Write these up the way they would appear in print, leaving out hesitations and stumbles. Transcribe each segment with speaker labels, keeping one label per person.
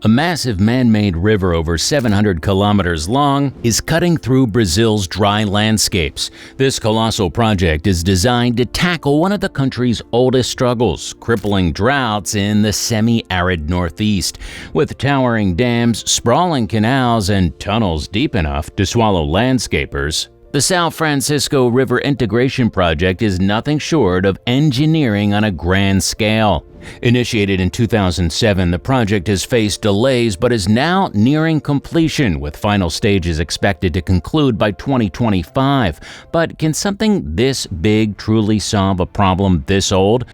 Speaker 1: A massive man-made river over 700 kilometers long is cutting through Brazil's dry landscapes. This colossal project is designed to tackle one of the country's oldest struggles, crippling droughts in the semi-arid northeast. With towering dams, sprawling canals, and tunnels deep enough to swallow landscapers, the São Francisco River Integration Project is nothing short of engineering on a grand scale. Initiated in 2007, the project has faced delays but is now nearing completion, with final stages expected to conclude by 2025. But can something this big truly solve a problem this old?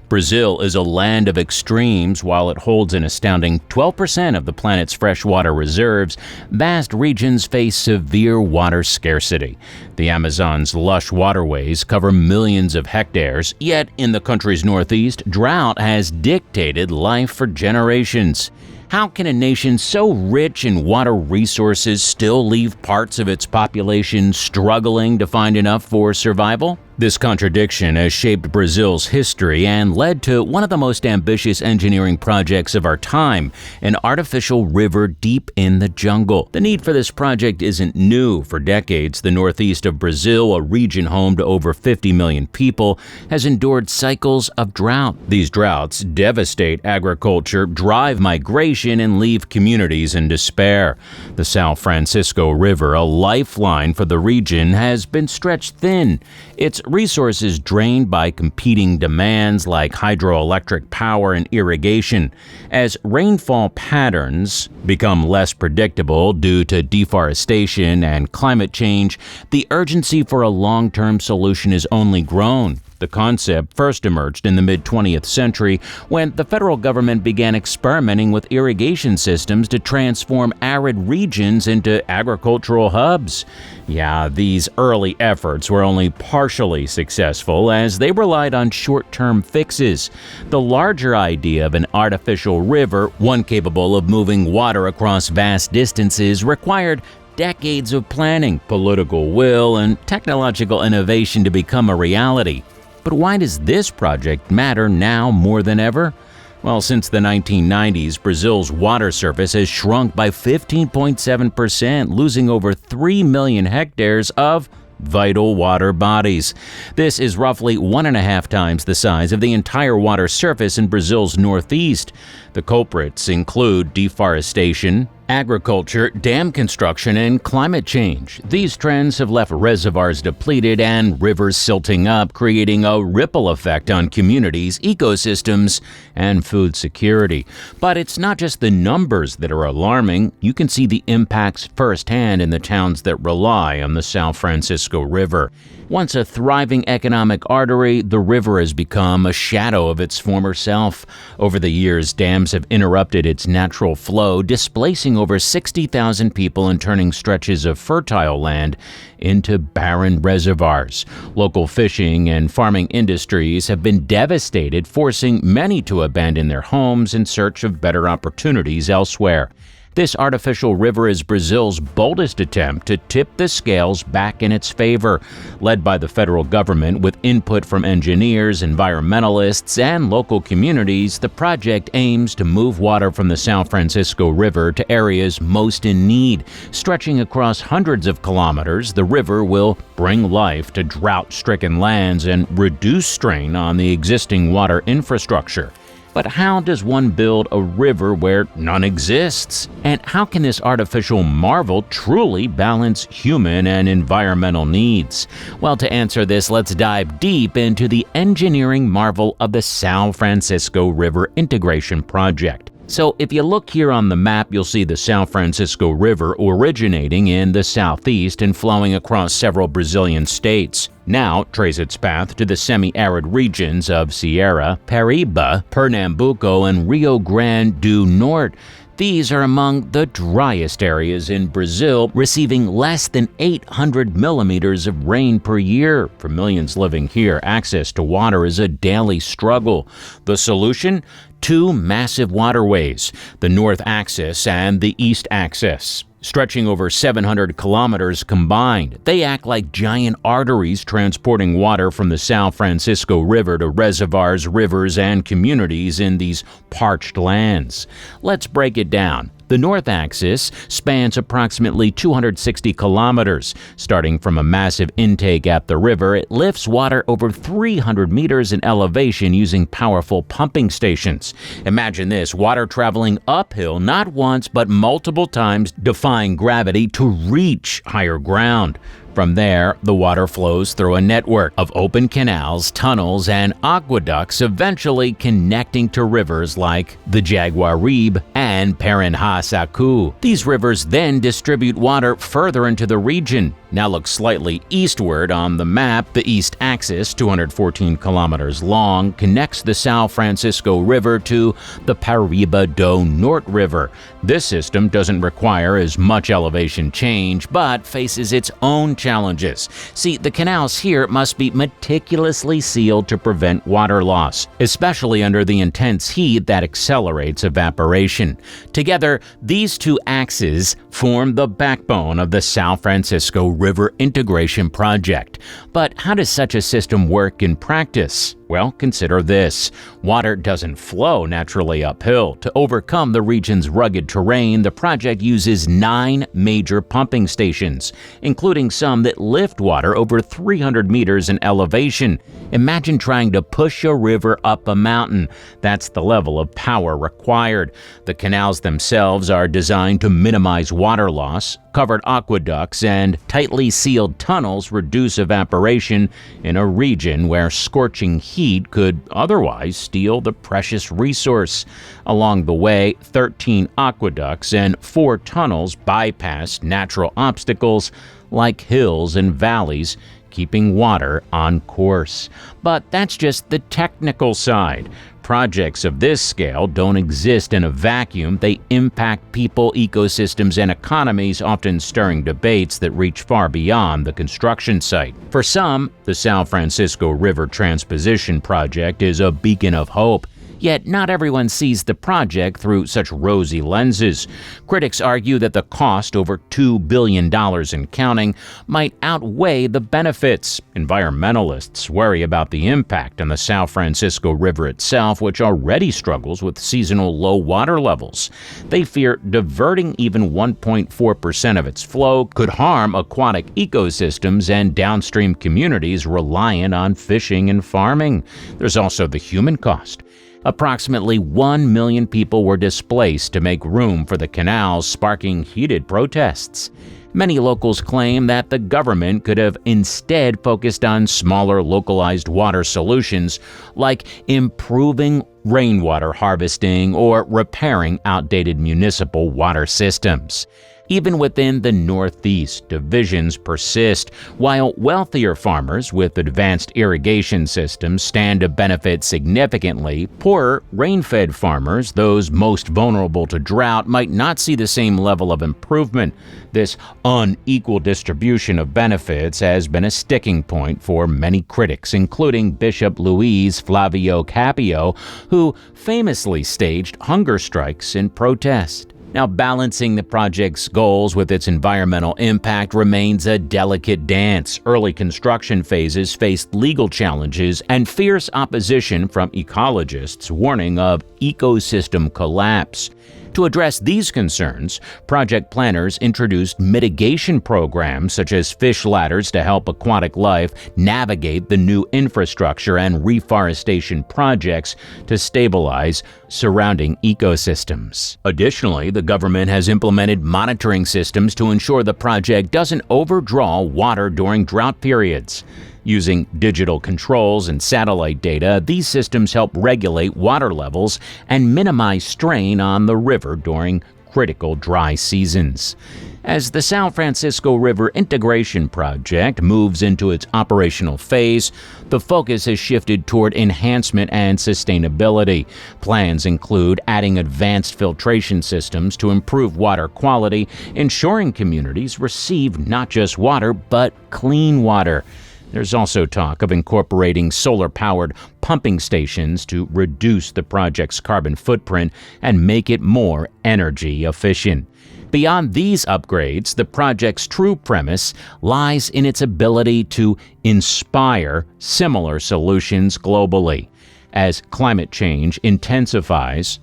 Speaker 1: Brazil is a land of extremes. While it holds an astounding 12% of the planet's freshwater reserves, vast regions face severe water scarcity. The Amazon's lush waterways cover millions of hectares, yet in the country's northeast, drought has dictated life for generations. How can a nation so rich in water resources still leave parts of its population struggling to find enough for survival? This contradiction has shaped Brazil's history and led to one of the most ambitious engineering projects of our time, an artificial river deep in the jungle. The need for this project isn't new. For decades, the northeast of Brazil, a region home to over 50 million people, has endured cycles of drought. These droughts devastate agriculture, drive migration, and leave communities in despair. The São Francisco River, a lifeline for the region, has been stretched thin. Its resources drained by competing demands like hydroelectric power and irrigation. As rainfall patterns become less predictable due to deforestation and climate change, the urgency for a long-term solution has only grown. The concept first emerged in the mid-20th century when the federal government began experimenting with irrigation systems to transform arid regions into agricultural hubs. Yeah, these early efforts were only partially successful as they relied on short-term fixes. The larger idea of an artificial river, one capable of moving water across vast distances, required decades of planning, political will, and technological innovation to become a reality. But why does this project matter now more than ever? Well, since the 1990s, Brazil's water surface has shrunk by 15.7%, losing over 3 million hectares of vital water bodies. This is roughly 1.5 times the size of the entire water surface in Brazil's northeast. The culprits include deforestation, agriculture, dam construction, and climate change. These trends have left reservoirs depleted and rivers silting up, creating a ripple effect on communities, ecosystems, and food security. But it's not just the numbers that are alarming. You can see the impacts firsthand in the towns that rely on the São Francisco River. Once a thriving economic artery, the river has become a shadow of its former self. Over the years, dams have interrupted its natural flow, displacing over 60,000 people and turning stretches of fertile land into barren reservoirs. Local fishing and farming industries have been devastated, forcing many to abandon their homes in search of better opportunities elsewhere. This artificial river is Brazil's boldest attempt to tip the scales back in its favor. Led by the federal government with input from engineers, environmentalists, and local communities, the project aims to move water from the São Francisco River to areas most in need. Stretching across hundreds of kilometers, the river will bring life to drought-stricken lands and reduce strain on the existing water infrastructure. But how does one build a river where none exists? And how can this artificial marvel truly balance human and environmental needs? Well, to answer this, let's dive deep into the engineering marvel of the São Francisco River Integration Project. So if you look here on the map, you'll see the São Francisco River originating in the southeast and flowing across several Brazilian states. Now trace its path to the semi-arid regions of Ceará, Paraíba, Pernambuco, and Rio Grande do Norte. These are among the driest areas in Brazil, receiving less than 800 millimeters of rain per year. For millions living here, access to water is a daily struggle. The solution? 2 massive waterways, the North Axis and the East Axis. Stretching over 700 kilometers combined, they act like giant arteries transporting water from the San Francisco River to reservoirs, rivers, and communities in these parched lands. Let's break it down. The north axis spans approximately 260 kilometers. Starting from a massive intake at the river, it lifts water over 300 meters in elevation using powerful pumping stations. Imagine this, water traveling uphill not once but multiple times, defying gravity to reach higher ground. From there, the water flows through a network of open canals, tunnels, and aqueducts, eventually connecting to rivers like the Jaguaribe and Parinhasaku. These rivers then distribute water further into the region. Now look slightly eastward on the map. The east axis, 214 kilometers long, connects the San Francisco River to the Paraíba do Norte River. This system doesn't require as much elevation change, but faces its own challenges. See, the canals here must be meticulously sealed to prevent water loss, especially under the intense heat that accelerates evaporation. Together, these two axes form the backbone of the San Francisco River Integration Project. But how does such a system work in practice? Well, consider this. Water doesn't flow naturally uphill. To overcome the region's rugged terrain, the project uses 9 major pumping stations, including some that lift water over 300 meters in elevation. Imagine trying to push a river up a mountain. That's the level of power required. The canals themselves are designed to minimize water loss. Covered aqueducts and tightly sealed tunnels reduce evaporation in a region where scorching heat could otherwise steal the precious resource. Along the way, 13 aqueducts and 4 tunnels bypass natural obstacles like hills and valleys, keeping water on course. But that's just the technical side. Projects of this scale don't exist in a vacuum. They impact people, ecosystems, and economies, often stirring debates that reach far beyond the construction site. For some, the San Francisco River Transposition Project is a beacon of hope. Yet not everyone sees the project through such rosy lenses. Critics argue that the cost, over $2 billion and counting, might outweigh the benefits. Environmentalists worry about the impact on the San Francisco River itself, which already struggles with seasonal low water levels. They fear diverting even 1.4% of its flow could harm aquatic ecosystems and downstream communities reliant on fishing and farming. There's also the human cost. Approximately 1 million people were displaced to make room for the canals, sparking heated protests. Many locals claim that the government could have instead focused on smaller localized water solutions like improving rainwater harvesting or repairing outdated municipal water systems. Even within the Northeast, divisions persist. While wealthier farmers with advanced irrigation systems stand to benefit significantly, poorer, rain-fed farmers, those most vulnerable to drought, might not see the same level of improvement. This unequal distribution of benefits has been a sticking point for many critics, including Bishop Luis Flavio Capio, who famously staged hunger strikes in protest. Now, balancing the project's goals with its environmental impact remains a delicate dance. Early construction phases faced legal challenges and fierce opposition from ecologists, warning of ecosystem collapse. To address these concerns, project planners introduced mitigation programs such as fish ladders to help aquatic life navigate the new infrastructure and reforestation projects to stabilize surrounding ecosystems. Additionally, the government has implemented monitoring systems to ensure the project doesn't overdraw water during drought periods. Using digital controls and satellite data, these systems help regulate water levels and minimize strain on the river during critical dry seasons. As the San Francisco River Integration Project moves into its operational phase, the focus has shifted toward enhancement and sustainability. Plans include adding advanced filtration systems to improve water quality, ensuring communities receive not just water, but clean water. There's also talk of incorporating solar-powered pumping stations to reduce the project's carbon footprint and make it more energy efficient. Beyond these upgrades, the project's true premise lies in its ability to inspire similar solutions globally. As climate change intensifies,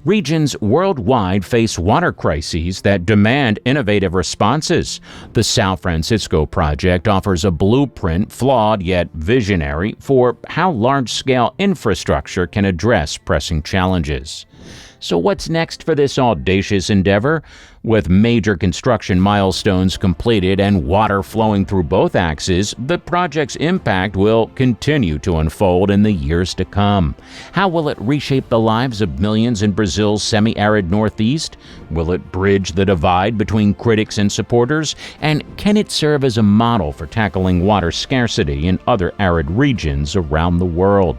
Speaker 1: regions worldwide face water crises that demand innovative responses. The San Francisco project offers a blueprint, flawed yet visionary, for how large-scale infrastructure can address pressing challenges. So what's next for this audacious endeavor? With major construction milestones completed and water flowing through both axes, the project's impact will continue to unfold in the years to come. How will it reshape the lives of millions in Brazil's semi-arid Northeast? Will it bridge the divide between critics and supporters? And can it serve as a model for tackling water scarcity in other arid regions around the world?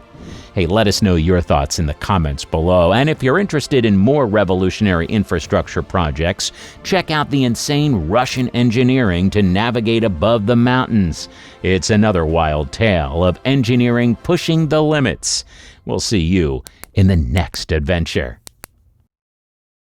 Speaker 1: Hey, let us know your thoughts in the comments below. And if you're interested in more revolutionary infrastructure projects, check out the insane Russian engineering to navigate above the mountains. It's another wild tale of engineering pushing the limits. We'll see you in the next adventure.